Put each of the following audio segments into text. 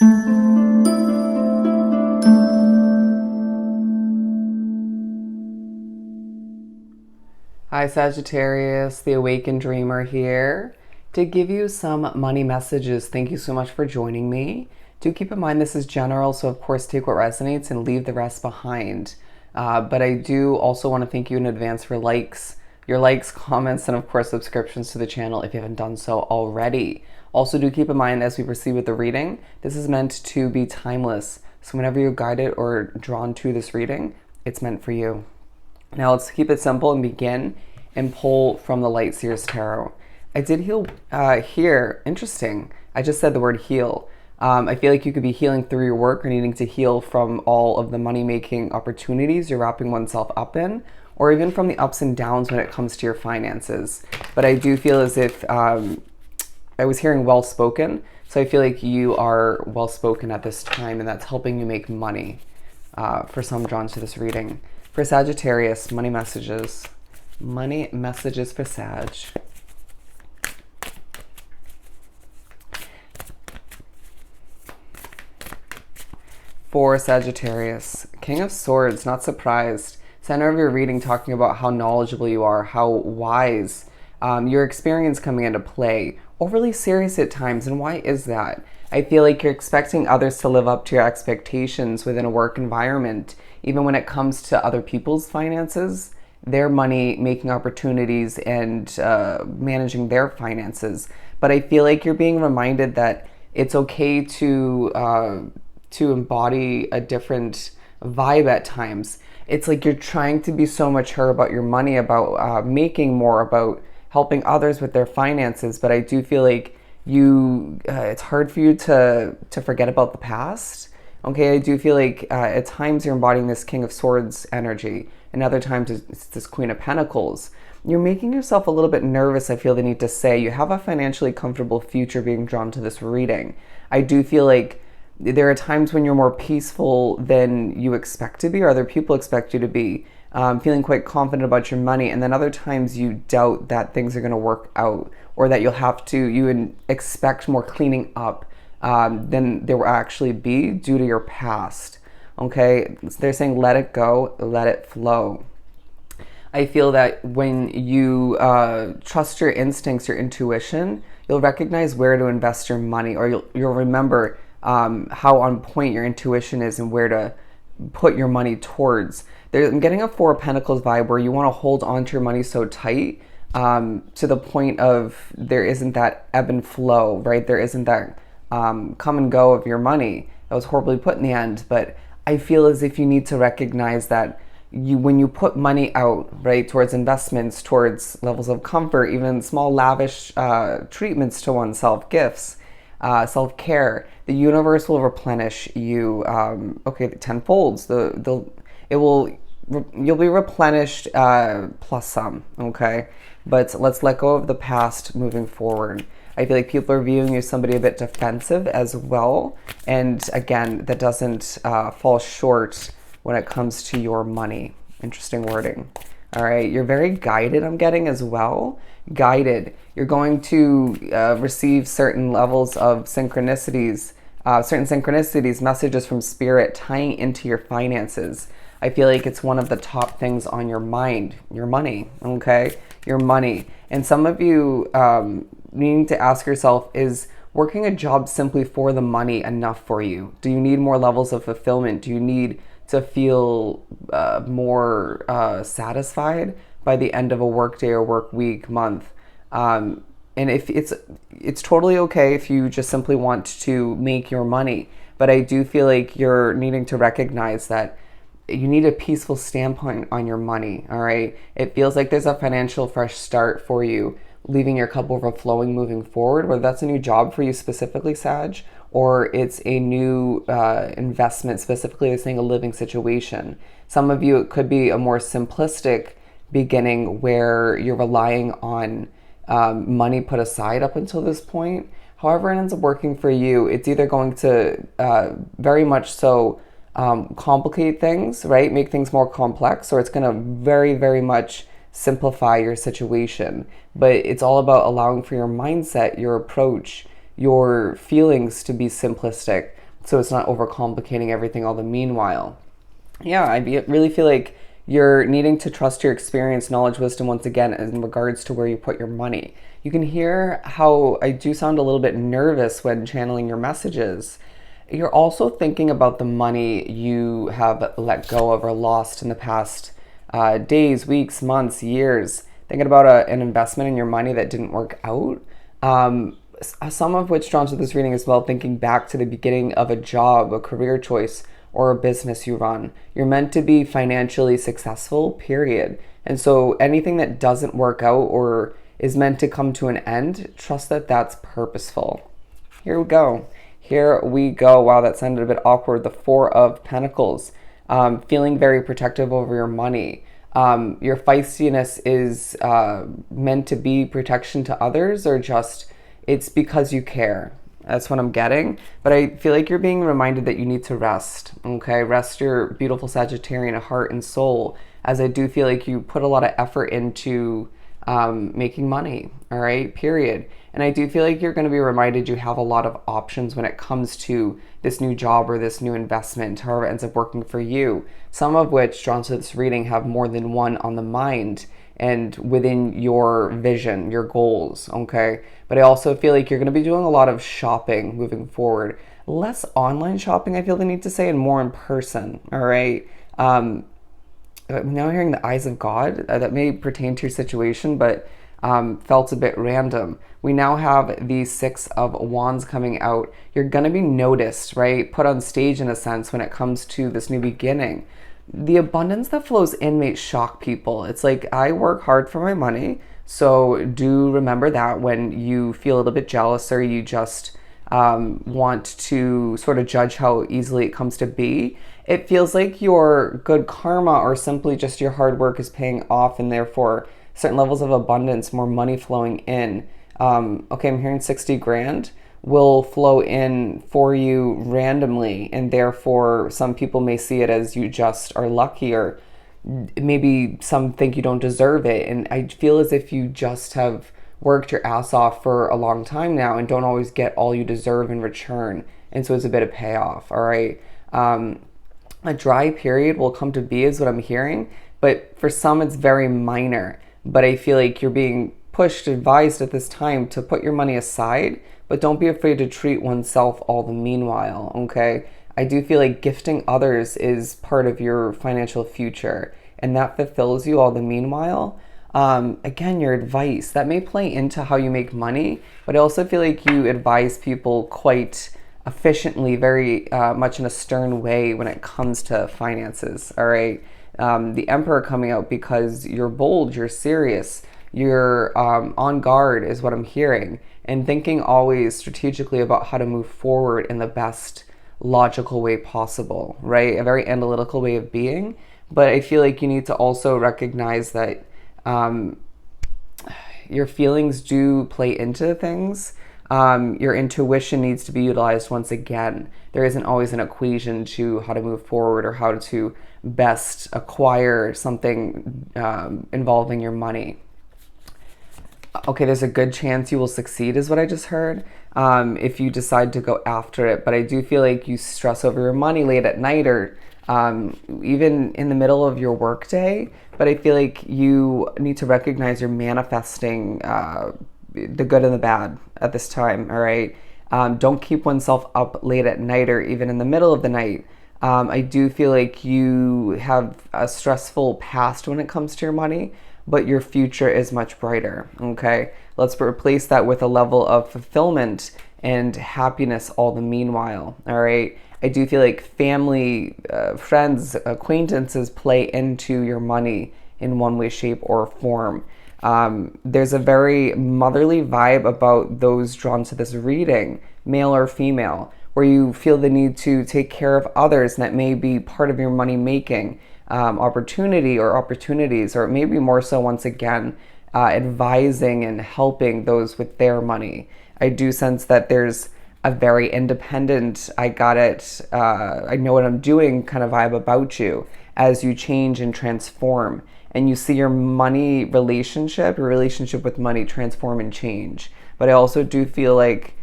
Hi Sagittarius, the Awakened Dreamer here to give you some money messages. Thank you so much for joining me. Do keep in mind this is general, so of course take what resonates and leave the rest behind. But I do also want to thank you in advance for your likes, comments, and of course subscriptions to the channel if you haven't done so already. Also do keep in mind as we proceed with the reading, this is meant to be timeless. So whenever you're guided or drawn to this reading, it's meant for you. Now let's keep it simple and begin and pull from the Light Seers Tarot. I did heal here. Interesting. I just said the word heal. I feel like you could be healing through your work or needing to heal from all of the money-making opportunities you're wrapping oneself up in, or even from the ups and downs when it comes to your finances. But I do feel as if I was hearing well-spoken, so I feel like you are well-spoken at this time, and that's helping you make money for some drawn to this reading. For Sagittarius, money messages. Money messages for Sag. For Sagittarius, King of Swords, not surprised. Center of your reading talking about how knowledgeable you are, how wise. Your experience coming into play. Overly serious at times, and why is that? I feel like you're expecting others to live up to your expectations within a work environment, even when it comes to other people's finances, their money, making opportunities, and managing their finances. But I feel like you're being reminded that it's okay to embody a different vibe at times. It's like you're trying to be so mature about your money, about making more, about helping others with their finances. But I do feel like it's hard for you to forget about the past. Okay, I do feel like at times you're embodying this King of Swords energy, and other times it's this Queen of Pentacles. You're making yourself a little bit nervous, I feel the need to say. You have a financially comfortable future being drawn to this reading. I do feel like there are times when you're more peaceful than you expect to be, or other people expect you to be, feeling quite confident about your money, and then other times you doubt that things are going to work out, or that you expect more cleaning up than there will actually be due to your past. Okay, they're saying let it go, let it flow. I feel that when you trust your instincts, your intuition, you'll recognize where to invest your money, or you'll remember how on point your intuition is and where to put your money towards. I'm getting a Four of Pentacles vibe where you want to hold on to your money so tight to the point of there isn't that ebb and flow, right? There isn't that come and go of your money. That was horribly put in the end, but I feel as if you need to recognize that when you put money out, right, towards investments, towards levels of comfort, even small lavish treatments to oneself, gifts, self-care, the universe will replenish you. Okay, tenfolds. You'll be replenished plus some. Okay, but let's let go of the past moving forward. I feel like people are viewing you as somebody a bit defensive as well, and again, that doesn't fall short when it comes to your money. Interesting wording. All right, you're very guided, I'm getting as well. Guided. You're going to receive certain levels of synchronicities, messages from spirit tying into your finances. I feel like it's one of the top things on your mind, your money, okay? Your money. And some of you needing to ask yourself, is working a job simply for the money enough for you? Do you need more levels of fulfillment? Do you need to feel more satisfied by the end of a work day or work week, month? And if it's totally okay if you just simply want to make your money, but I do feel like you're needing to recognize that you need a peaceful standpoint on your money. All right, it feels like there's a financial fresh start for you, leaving your cup overflowing moving forward, whether that's a new job for you specifically, Sag, or it's a new investment, specifically saying a living situation. Some of you, it could be a more simplistic beginning where you're relying on money put aside up until this point. However it ends up working for you, it's either going to very much so complicate things, right? Make things more complex, or it's going to very, very much simplify your situation. But it's all about allowing for your mindset, your approach, your feelings to be simplistic, so it's not overcomplicating everything all the meanwhile. Yeah, really feel like you're needing to trust your experience, knowledge, wisdom once again in regards to where you put your money. You can hear how I do sound a little bit nervous when channeling your messages. You're also thinking about the money you have let go of or lost in the past days, weeks, months, years. Thinking about an investment in your money that didn't work out. Some of which drawn to this reading as well, thinking back to the beginning of a job, a career choice, or a business you run. You're meant to be financially successful, period. And so anything that doesn't work out or is meant to come to an end, trust that that's purposeful. Here we go. Here we go. Wow, that sounded a bit awkward. The Four of Pentacles. Feeling very protective over your money. Your feistiness is meant to be protection to others, or just it's because you care. That's what I'm getting. But I feel like you're being reminded that you need to rest. Okay, rest your beautiful Sagittarian heart and soul, as I do feel like you put a lot of effort into making money. All right, period. And I do feel like you're going to be reminded you have a lot of options when it comes to this new job or this new investment, however it ends up working for you. Some of which, drawn to this reading, have more than one on the mind and within your vision, your goals, okay? But I also feel like you're going to be doing a lot of shopping moving forward. Less online shopping, I feel the need to say, and more in person, all right? Now hearing the eyes of God, that may pertain to your situation, but felt a bit random. We now have the Six of Wands coming out. You're going to be noticed, right? Put on stage in a sense when it comes to this new beginning. The abundance that flows in may shock people. It's like, I work hard for my money. So do remember that when you feel a little bit jealous or you just want to sort of judge how easily it comes to be. It feels like your good karma or simply just your hard work is paying off, and therefore certain levels of abundance, more money flowing in. Okay, I'm hearing 60 grand will flow in for you randomly, and therefore some people may see it as you just are lucky, or maybe some think you don't deserve it. And I feel as if you just have worked your ass off for a long time now and don't always get all you deserve in return. And so it's a bit of payoff, all right? A dry period will come to be is what I'm hearing, but for some it's very minor. But I feel like you're being pushed, advised at this time to put your money aside, but don't be afraid to treat oneself all the meanwhile, okay? I do feel like gifting others is part of your financial future, and that fulfills you all the meanwhile. Again, your advice, that may play into how you make money, but I also feel like you advise people quite efficiently, very much in a stern way when it comes to finances, all right? The Emperor coming out because you're bold, you're serious, you're on guard is what I'm hearing, and thinking always strategically about how to move forward in the best logical way possible, right? A very analytical way of being. But I feel like you need to also recognize that your feelings do play into things. Your intuition needs to be utilized once again. There isn't always an equation to how to move forward or how to best acquire something involving your money. Okay, there's a good chance you will succeed is what I just heard, if you decide to go after it. But I do feel like you stress over your money late at night, or even in the middle of your workday. But I feel like you need to recognize you're manifesting the good and the bad at this time, all right? Don't keep oneself up late at night or even in the middle of the night. I do feel like you have a stressful past when it comes to your money, but your future is much brighter, okay? Let's replace that with a level of fulfillment and happiness all the meanwhile, all right? I do feel like family, friends, acquaintances play into your money in one way, shape, or form. There's a very motherly vibe about those drawn to this reading, male or female, where you feel the need to take care of others, and that may be part of your money making opportunity or opportunities, or maybe more so once again, advising and helping those with their money. I do sense that there's a very independent, I got it, I know what I'm doing kind of vibe about you as you change and transform. And you see your money relationship, your relationship with money transform and change. But I also do feel like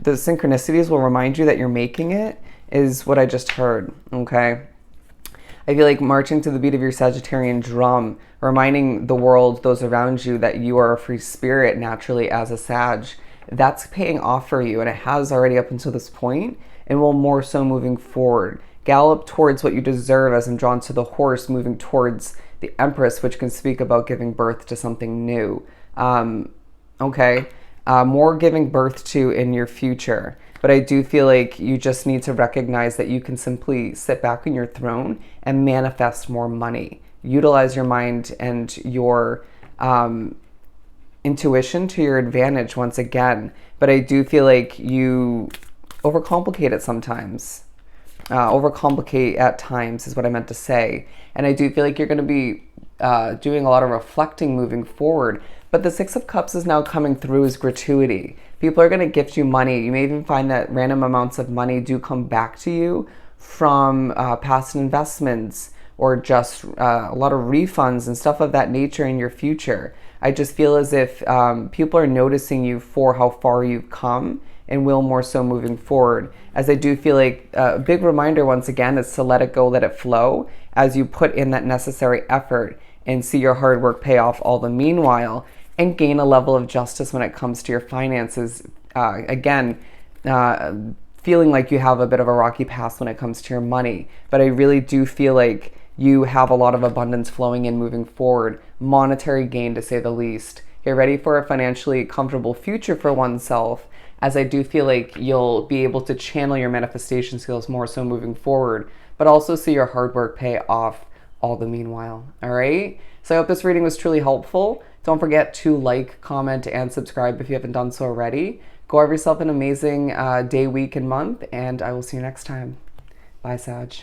the synchronicities will remind you that you're making it, is what I just heard, okay? I feel like marching to the beat of your Sagittarian drum, reminding the world, those around you, that you are a free spirit naturally as a Sag, that's paying off for you, and it has already up until this point, and will more so moving forward. Gallop towards what you deserve, as I'm drawn to the horse, moving towards the Empress, which can speak about giving birth to something new. Okay, more giving birth to in your future. But I do feel like you just need to recognize that you can simply sit back on your throne and manifest more money. Utilize your mind and your intuition to your advantage once again. But I do feel like you overcomplicate it sometimes. Overcomplicate at times is what I meant to say. And I do feel like you're going to be doing a lot of reflecting moving forward. But the Six of Cups is now coming through as gratuity. People are going to gift you money. You may even find that random amounts of money do come back to you from past investments, or just a lot of refunds and stuff of that nature in your future. I just feel as if people are noticing you for how far you've come, and will more so moving forward. As I do feel like a big reminder once again is to let it go, let it flow, as you put in that necessary effort and see your hard work pay off all the meanwhile, and gain a level of justice when it comes to your finances. Feeling like you have a bit of a rocky past when it comes to your money, but I really do feel like you have a lot of abundance flowing in moving forward, monetary gain to say the least. Get ready for a financially comfortable future for oneself, as I do feel like you'll be able to channel your manifestation skills more so moving forward, but also see your hard work pay off all the meanwhile. All right? So I hope this reading was truly helpful. Don't forget to like, comment, and subscribe if you haven't done so already. Go have yourself an amazing day, week, and month, and I will see you next time. Bye, Sag.